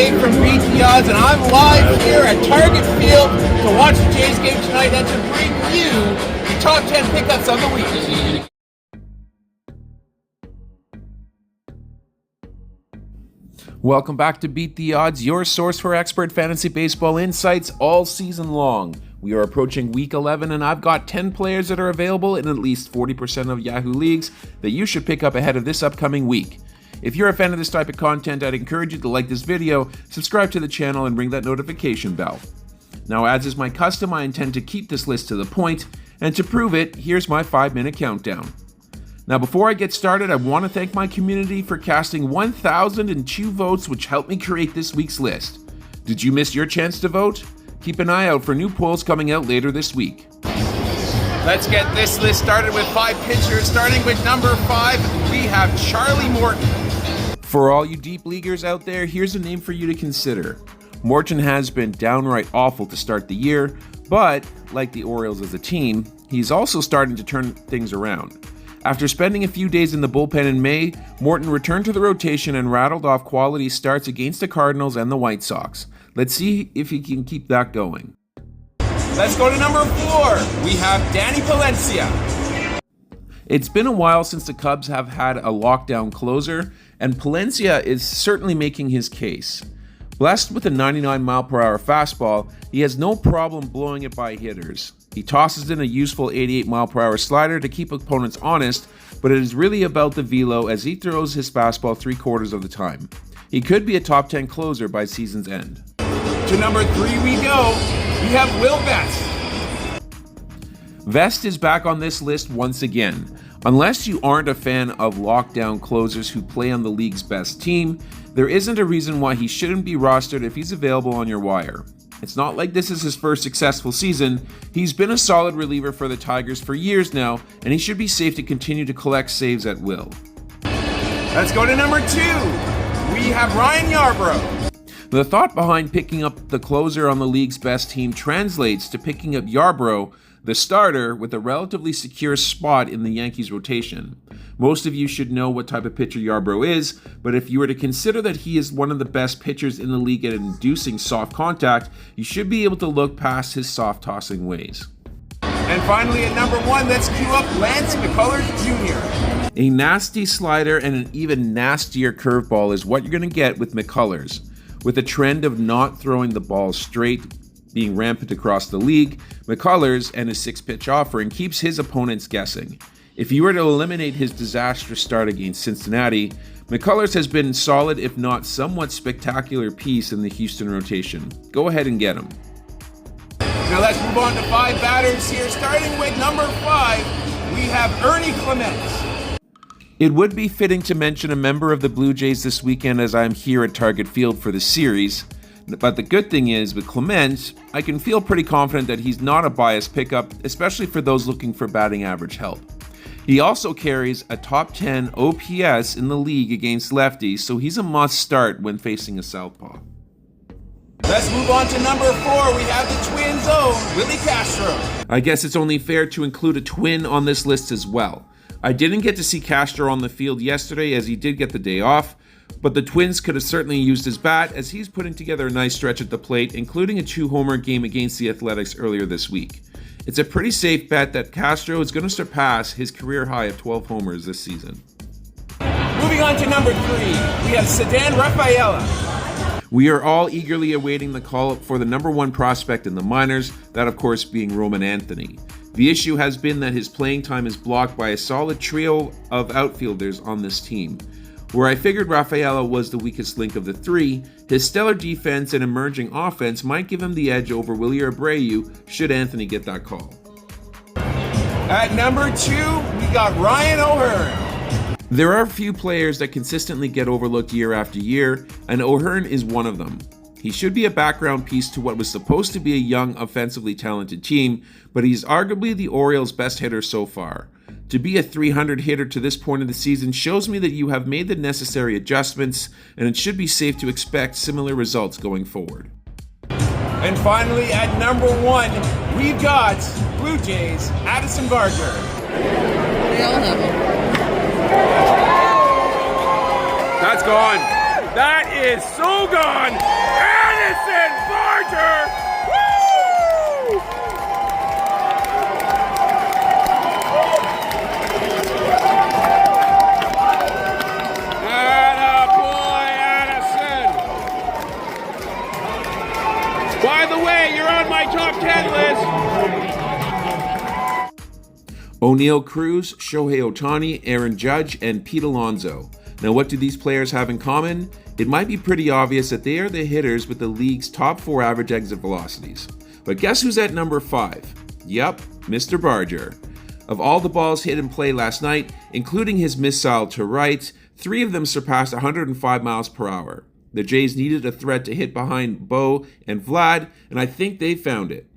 Jake from Beat the Odds, and I'm live here at Target Field to watch the Jays game tonight and to bring you the top 10 pickups of the week. Welcome back to Beat the Odds, your source for expert fantasy baseball insights all season long. We are approaching week 11 and I've got 10 players that are available in at least 40% of Yahoo leagues that you should pick up ahead of this upcoming week. If you're a fan of this type of content, I'd encourage you to like this video, subscribe to the channel, and ring that notification bell. Now, as is my custom, I intend to keep this list to the point, and to prove it, here's my 5-minute countdown. Now, before I get started, I want to thank my community for casting 1,002 votes, which helped me create this week's list. Did you miss your chance to vote? Keep an eye out for new polls coming out later this week. Let's get this list started with 5 pitchers. Starting with number 5, we have Charlie Morton. For all you deep leaguers out there, here's a name for you to consider. Morton has been downright awful to start the year, but like the Orioles as a team, he's also starting to turn things around. After spending a few days in the bullpen in May, Morton returned to the rotation and rattled off quality starts against the Cardinals and the White Sox. Let's see if he can keep that going. Let's go to number 4. We have Danny Palencia. It's been a while since the Cubs have had a lockdown closer, and Palencia is certainly making his case. Blessed with a 99-mile-per-hour fastball, he has no problem blowing it by hitters. He tosses in a useful 88-mile-per-hour slider to keep opponents honest, but it is really about the velo as he throws his fastball 3/4 of the time. He could be a top 10 closer by season's end. To number 3 we go. We have Will Vest. Vest is back on this list once again. Unless you aren't a fan of lockdown closers who play on the league's best team, there isn't a reason why he shouldn't be rostered if he's available on your wire. It's not like this is his first successful season. He's been a solid reliever for the Tigers for years now, and he should be safe to continue to collect saves at will. Let's go to number 2. We have Ryan Yarbrough. The thought behind picking up the closer on the league's best team translates to picking up Yarbrough, the starter, with a relatively secure spot in the Yankees rotation. Most of you should know what type of pitcher Yarbrough is, but if you were to consider that he is one of the best pitchers in the league at inducing soft contact, you should be able to look past his soft tossing ways. And finally at number 1, let's cue up Lance McCullers Jr. A nasty slider and an even nastier curveball is what you're going to get with McCullers. With a trend of not throwing the ball straight being rampant across the league, McCullers and his 6-pitch offering keeps his opponents guessing. If you were to eliminate his disastrous start against Cincinnati, McCullers has been solid if not somewhat spectacular piece in the Houston rotation. Go ahead and get him. Now let's move on to 5 batters here. Starting with number 5, we have Ernie Clements. It would be fitting to mention a member of the Blue Jays this weekend as I'm here at Target Field for the series. But the good thing is, with Clement, I can feel pretty confident that he's not a biased pickup, especially for those looking for batting average help. He also carries a top 10 OPS in the league against lefties, so he's a must start when facing a southpaw. Let's move on to number 4. We have the Twins' own Willie Castro. I guess it's only fair to include a twin on this list as well. I didn't get to see Castro on the field yesterday as he did get the day off, but the Twins could have certainly used his bat as he's putting together a nice stretch at the plate, including a 2-homer game against the Athletics earlier this week. It's a pretty safe bet that Castro is going to surpass his career high of 12 homers this season. Moving on to number 3, we have Ceddanne Rafaela. We are all eagerly awaiting the call-up for the number 1 prospect in the minors, that of course being Roman Anthony. The issue has been that his playing time is blocked by a solid trio of outfielders on this team. Where I figured Rafaela was the weakest link of the 3, his stellar defense and emerging offense might give him the edge over Willie Abreu should Anthony get that call. At number 2, we got Ryan O'Hearn. There are a few players that consistently get overlooked year after year, and O'Hearn is one of them. He should be a background piece to what was supposed to be a young, offensively talented team, but he's arguably the Orioles' best hitter so far. To be a 300 hitter to this point of the season shows me that you have made the necessary adjustments, and it should be safe to expect similar results going forward. And finally, at number 1, we've got Blue Jays, Addison Barger. We all have him. That's gone. That is so gone. Addison Barger. Woo! Attaboy, Addison. By the way, you're on my top 10 list. O'Neal Cruz, Shohei Ohtani, Aaron Judge, and Pete Alonso. Now, what do these players have in common? It might be pretty obvious that they are the hitters with the league's top 4 average exit velocities. But guess who's at number 5? Yep, Mr. Barger. Of all the balls hit in play last night, including his missile to right, 3 of them surpassed 105 miles per hour. The Jays needed a threat to hit behind Bo and Vlad, and I think they found it.